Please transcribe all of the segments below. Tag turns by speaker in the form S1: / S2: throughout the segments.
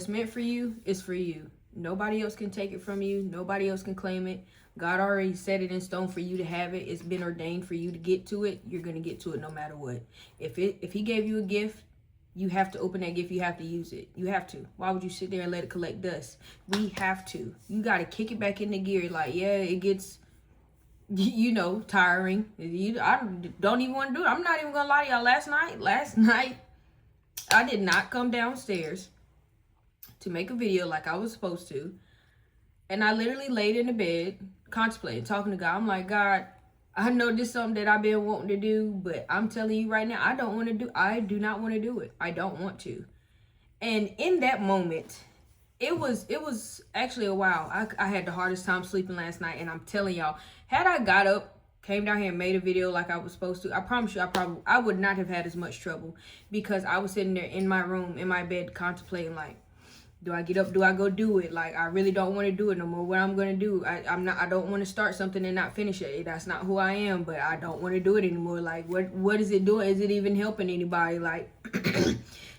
S1: What's meant for you is for you. Nobody else can take it from you. Nobody else can claim it. God already set it in stone for you to have it. It's been ordained for you to get to it. You're going to get to it no matter what. If he gave you a gift, you have to open that gift. You have to use it. You have to. Why would you sit there and let it collect dust? We have to. You got to kick it back into gear. Like, yeah, it gets, tiring. I don't even want to do it. I'm not even going to lie to y'all. Last night, I did not come downstairs to make a video like I was supposed to. And I literally laid in the bed, contemplating, talking to God. I'm like, God, I know this is something that I've been wanting to do, but I'm telling you right now, I do not want to do it. I don't want to. And in that moment, it was actually a while. I had the hardest time sleeping last night, and I'm telling y'all, had I got up, came down here and made a video like I was supposed to, I promise you, I would not have had as much trouble, because I was sitting there in my room, in my bed, contemplating, like, do I get up? Do I go do it? Like, I really don't want to do it no more. What I'm going to do, I don't want to start something and not finish it. That's not who I am, but I don't want to do it anymore. Like, what is it doing? Is it even helping anybody? Like,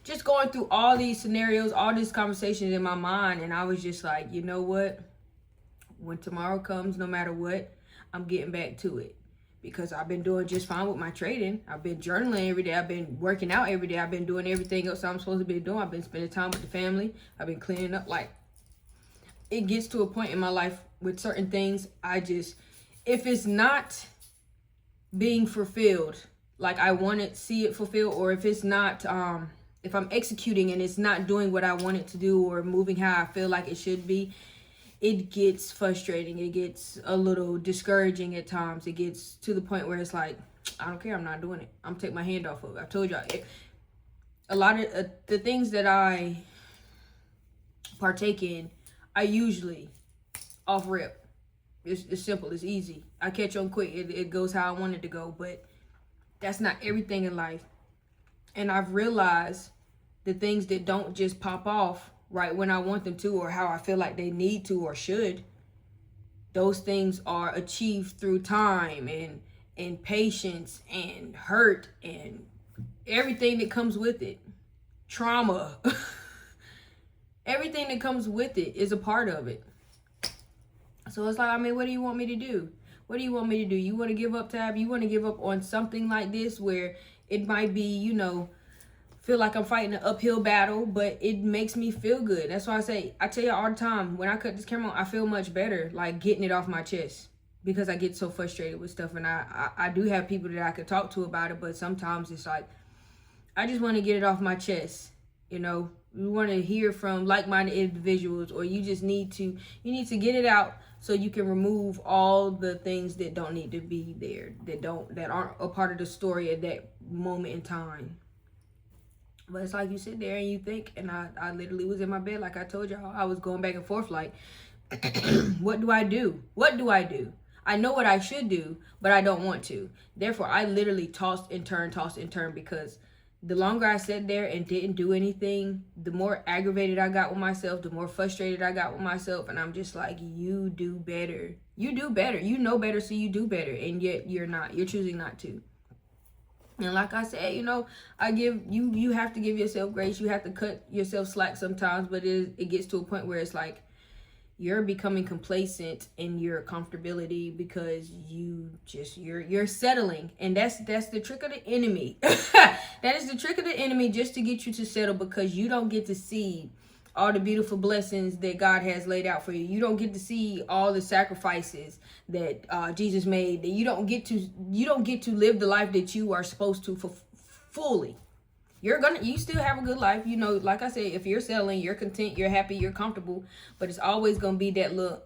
S1: just going through all these scenarios, all these conversations in my mind. And I was just like, you know what? When tomorrow comes, no matter what, I'm getting back to it. Because I've been doing just fine with my trading. I've been journaling every day. I've been working out every day. I've been doing everything else I'm supposed to be doing. I've been spending time with the family. I've been cleaning up. Like, it gets to a point in my life with certain things, if it's not being fulfilled, like I want to see it fulfilled, or if it's not, if I'm executing and it's not doing what I want it to do, or moving how I feel like it should be, it gets frustrating. It gets a little discouraging at times. It gets to the point where it's like, I don't care. I'm not doing it. I'm taking my hand off of it. I told y'all, a lot of the things that I partake in, I usually off rip. It's simple. It's easy. I catch on quick. It goes how I want it to go. But that's not everything in life. And I've realized the things that don't just pop off right when I want them to, or how I feel like they need to or should, those things are achieved through time and patience and hurt and everything that comes with it. Trauma. Everything that comes with it is a part of it. So it's like, I mean, what do you want me to do? What do you want me to do? You want to give up, Tab? You want to give up on something like this where it might be, feel like I'm fighting an uphill battle, but it makes me feel good. That's why I tell you all the time, when I cut this camera on, I feel much better, like getting it off my chest, because I get so frustrated with stuff. And I do have people that I could talk to about it, but sometimes it's like, I just want to get it off my chest. You want to hear from like-minded individuals, or you need to get it out so you can remove all the things that don't need to be there, that aren't a part of the story at that moment in time. But it's like you sit there and you think, and I literally was in my bed, like I told y'all, I was going back and forth like, what do I do? What do I do? I know what I should do, but I don't want to. Therefore, I literally tossed and turned, because the longer I sat there and didn't do anything, the more aggravated I got with myself, the more frustrated I got with myself. And I'm just like, you do better. You do better. You know better, so you do better. And yet you're not. You're choosing not to. And like I said, you have to give yourself grace. You have to cut yourself slack sometimes, but it gets to a point where it's like you're becoming complacent in your comfortability, because you're settling. And that's the trick of the enemy. That is the trick of the enemy, just to get you to settle, because you don't get to see all the beautiful blessings that God has laid out for you. You don't get to see all the sacrifices that Jesus made. That you don't get to live the life that you are supposed to fully. You still have a good life. Like I said, if you're settling, you're content, you're happy, you're comfortable, but it's always going to be that little,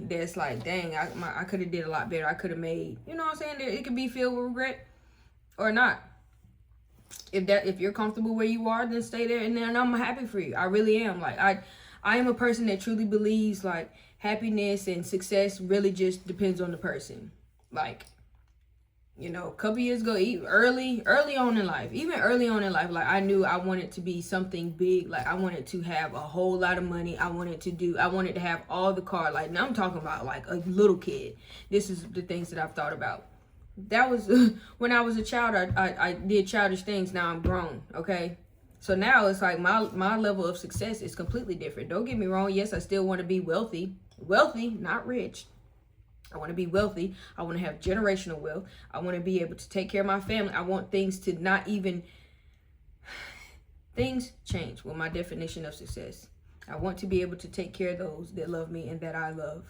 S1: that's like, dang, I could have did a lot better. I could have made, you know what I'm saying? It could be filled with regret or not. If you're comfortable where you are, then stay there, and I'm happy for you. I really am. Like, I am a person that truly believes, like, happiness and success really just depends on the person. Like, a couple years ago, early on in life, like, I knew I wanted to be something big. Like, I wanted to have a whole lot of money. I wanted to have all the cars. Like, now I'm talking about like a little kid. This is the things that I've thought about. That was when I was a child. I did childish things. Now I'm grown. Okay. So now it's like my level of success is completely different. Don't get me wrong. Yes, I still want to be wealthy. Wealthy, not rich. I want to be wealthy. I want to have generational wealth. I want to be able to take care of my family. I want things to not even... Things change with my definition of success. I want to be able to take care of those that love me and that I love.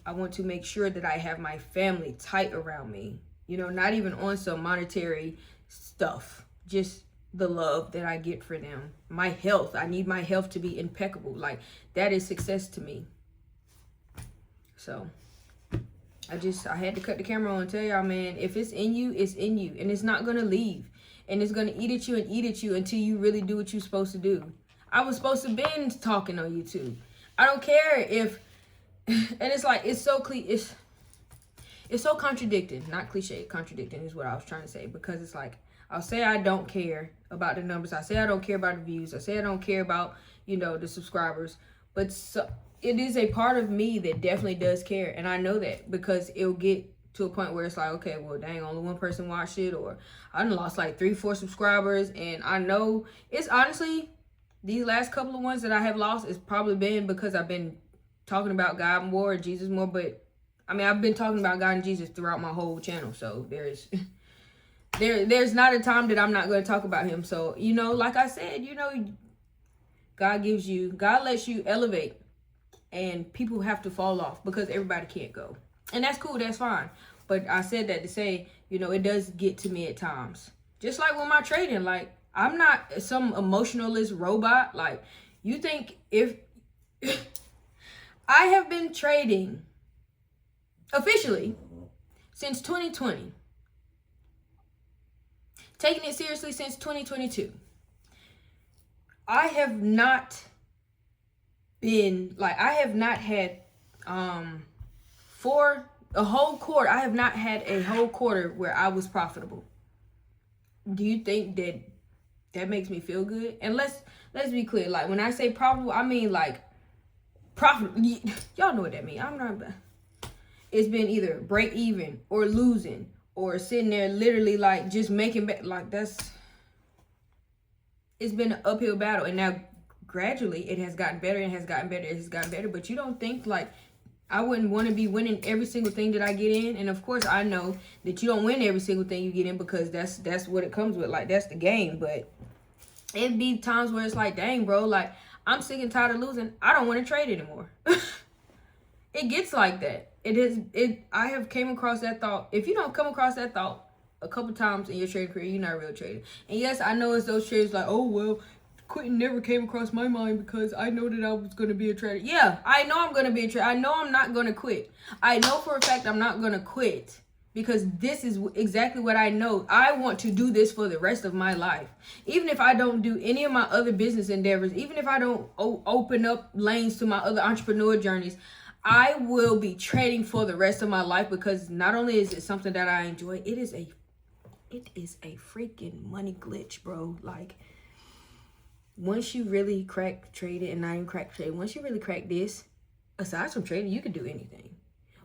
S1: I want to make sure that I have my family tight around me. You know, not even on some monetary stuff. Just the love that I get for them. My health. I need my health to be impeccable. Like, that is success to me. So, I had to cut the camera on and tell y'all, man, if it's in you, it's in you. And it's not going to leave. And it's going to eat at you until you really do what you're supposed to do. I was supposed to been talking on YouTube. I don't care if... And it's like, it's so contradicting. Not cliche, contradicting is what I was trying to say. Because it's like, I'll say I don't care about the numbers. I say I don't care about the views. I say I don't care about, you know, the subscribers. But it is a part of me that definitely does care. And I know that because it'll get to a point where it's like, okay, well, dang, only one person watched it. Or I done lost like 3-4 subscribers. And I know it's honestly, these last couple of ones that I have lost, it's probably been because I've been talking about God more, Jesus more. But I mean, I've been talking about God and Jesus throughout my whole channel. So there's not a time that I'm not going to talk about him. So, you know, like I said, you know, God lets you elevate, and people have to fall off because everybody can't go. And that's cool. That's fine. But I said that to say, you know, it does get to me at times. Just like with my trading, like, I'm not some emotionalist robot. Like, you think if I have been trading officially since 2020, taking it seriously since 2022, I have not been, like, I have not had, for a whole quarter, I have not had a whole quarter where I was profitable. Do you think that makes me feel good? And let's be clear. Like, when I say profitable, I mean, like, profitable. Y'all know what that means. I'm not, it's been either break even or losing or sitting there literally, like, just making back. Like, it's been an uphill battle. And now, gradually, it has gotten better and has gotten better. It has gotten better. But you don't think, like, I wouldn't want to be winning every single thing that I get in. And of course, I know that you don't win every single thing you get in because that's what it comes with. Like, that's the game. But it'd be times where it's like, dang, bro, like, I'm sick and tired of losing. I don't want to trade anymore. It gets like that. I have came across that thought. If you don't come across that thought a couple times in your trading career, you're not a real trader. And yes, I know it's those traders like, oh, well, quitting never came across my mind because I know that I was going to be a trader. Yeah, I know I'm going to be a trader. I know I'm not going to quit. I know for a fact I'm not going to quit because this is exactly what I know. I want to do this for the rest of my life. Even if I don't do any of my other business endeavors, even if I don't open up lanes to my other entrepreneur journeys, I will be trading for the rest of my life because not only is it something that I enjoy, it is a freaking money glitch, bro. Like, once you really crack trading, and not even crack trading, once you really crack this, aside from trading, you can do anything.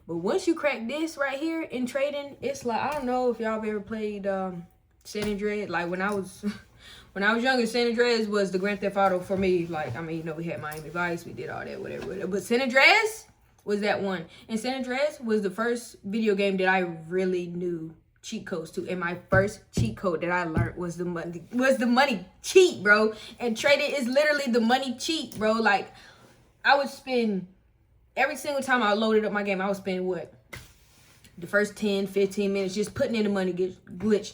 S1: But once you crack this right here in trading, it's like, I don't know if y'all have ever played San Andreas. Like, when I was younger, San Andreas was the Grand Theft Auto for me. Like, I mean, you know, we had Miami Vice, we did all that, whatever. But San Andreas was that one. And San Andreas was the first video game that I really knew cheat codes to. And my first cheat code that I learned was the money cheat, bro. And trading is literally the money cheat, bro. Like, I would spend every single time I loaded up my game, I would spend what? The first 10, 15 minutes just putting in the money glitch,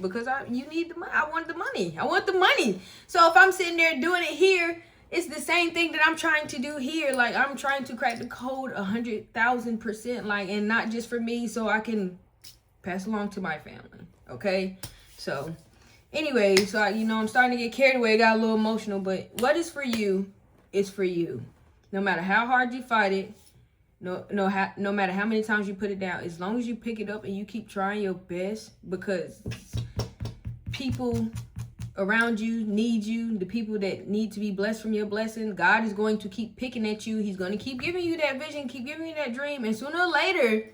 S1: because you need the money. I want the money. I want the money. So if I'm sitting there doing it here, it's the same thing that I'm trying to do here. Like, I'm trying to crack the code 100,000%, like, and not just for me, so I can pass along to my family. Okay? So, anyway, so I'm starting to get carried away. Got a little emotional, but what is for you is for you. No matter how hard you fight it, no matter how many times you put it down, as long as you pick it up and you keep trying your best, because people around you need you, the people that need to be blessed from your blessing, God is going to keep picking at you. He's going to keep giving you that vision, keep giving you that dream, and sooner or later,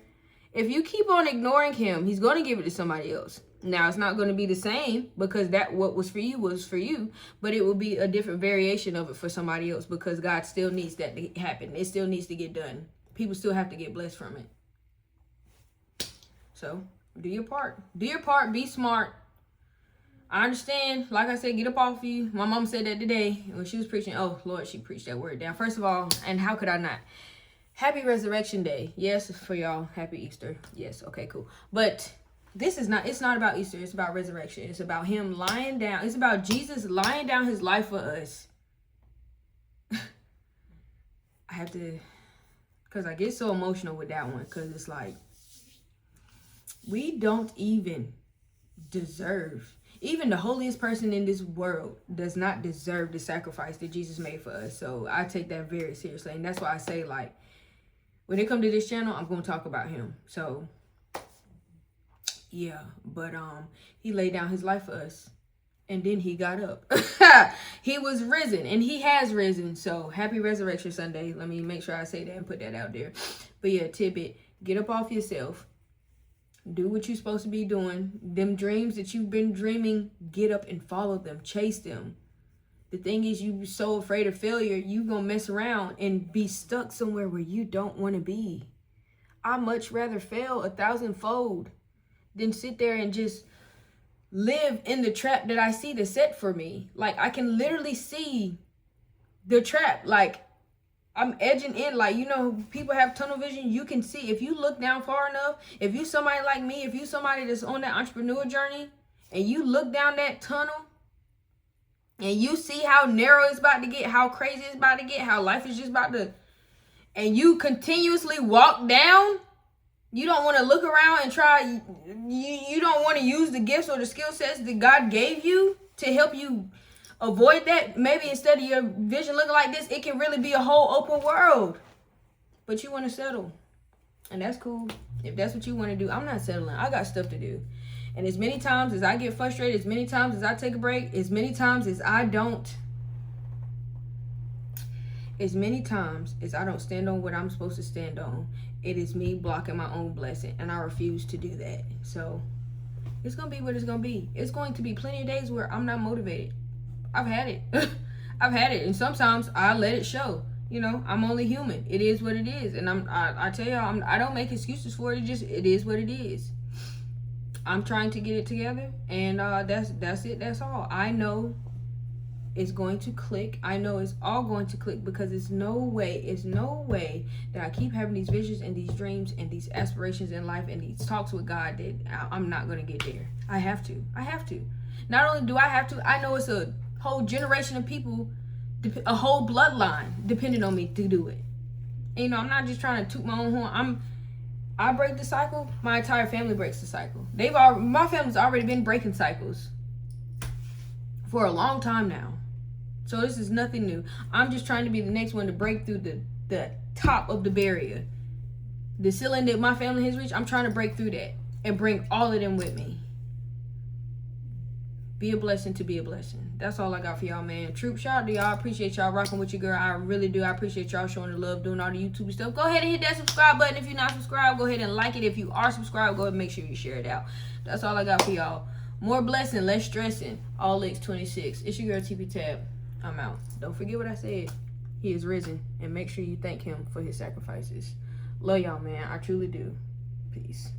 S1: if you keep on ignoring him, he's going to give it to somebody else. Now, it's not going to be the same because that what was for you was for you, but it will be a different variation of it for somebody else because God still needs that to happen. It still needs to get done. People still have to get blessed from it. So, do your part. Do your part. Be smart. I understand. Like I said, get up off you. My mom said that today when she was preaching. Oh, Lord, she preached that word down. First of all, and how could I not? Happy Resurrection Day. Yes, for y'all. Happy Easter. Yes. Okay, cool. But it's not about Easter. It's about resurrection. It's about him lying down. It's about Jesus lying down his life for us. I have to, because I get so emotional with that one, because it's like, we don't even deserve, even the holiest person in this world does not deserve the sacrifice that Jesus made for us. So I take that very seriously. And that's why I say, like, when it comes to this channel, I'm going to talk about him. So yeah, but he laid down his life for us, and then he got up. He was risen, and he has risen. So happy Resurrection Sunday. Let me make sure I say that and put that out there. But yeah, tidbit, get up off yourself. Do what you're supposed to be doing. Them dreams that you've been dreaming, get up and follow them. Chase them. The thing is, you so afraid of failure, you gonna mess around and be stuck somewhere where you don't want to be. I much rather fail 1,000-fold than sit there and just live in the trap that I see that's set for me. Like, I can literally see the trap. Like, I'm edging in. Like, you know, people have tunnel vision. You can see. If you look down far enough, if you somebody like me, if you somebody that's on that entrepreneur journey, and you look down that tunnel, and you see how narrow it's about to get, how crazy it's about to get, how life is just about to, and you continuously walk down, you don't want to look around and try, you don't want to use the gifts or the skill sets that God gave you to help you avoid that. Maybe instead of your vision looking like this, it can really be a whole open world. But you want to settle. And that's cool. If that's what you want to do, I'm not settling. I got stuff to do. And as many times as I get frustrated, as many times as I take a break, as many times as I don't stand on what I'm supposed to stand on, it is me blocking my own blessing, and I refuse to do that. So it's gonna be what it's gonna be. It's going to be plenty of days where I'm not motivated. I've had it. I've had it, and sometimes I let it show. You know, I'm only human. It is what it is, and I tell y'all, I don't make excuses for it. It is what it is. I'm trying to get it together, and that's it. That's all. I know it's going to click. I know it's all going to click, because it's no way that I keep having these visions and these dreams and these aspirations in life and these talks with God that I'm not going to get there. I have to. Not only do I have to, I know it's a whole generation of people, a whole bloodline depending on me to do it. And, you know, I'm not just trying to toot my own horn. I break the cycle, my entire family breaks the cycle. My family's already been breaking cycles for a long time now. So this is nothing new. I'm just trying to be the next one to break through the top of the barrier. The ceiling that my family has reached, I'm trying to break through that and bring all of them with me. Be a blessing to be a blessing. That's all I got for y'all, man. Troop, shout out to y'all. I appreciate y'all rocking with your girl. I really do. I appreciate y'all showing the love, doing all the YouTube stuff. Go ahead and hit that subscribe button. If you're not subscribed, go ahead and like it. If you are subscribed, go ahead and make sure you share it out. That's all I got for y'all. More blessing, less stressing. All Legs 26. It's your girl, TP Tab. I'm out. Don't forget what I said. He is risen. And make sure you thank him for his sacrifices. Love y'all, man. I truly do. Peace.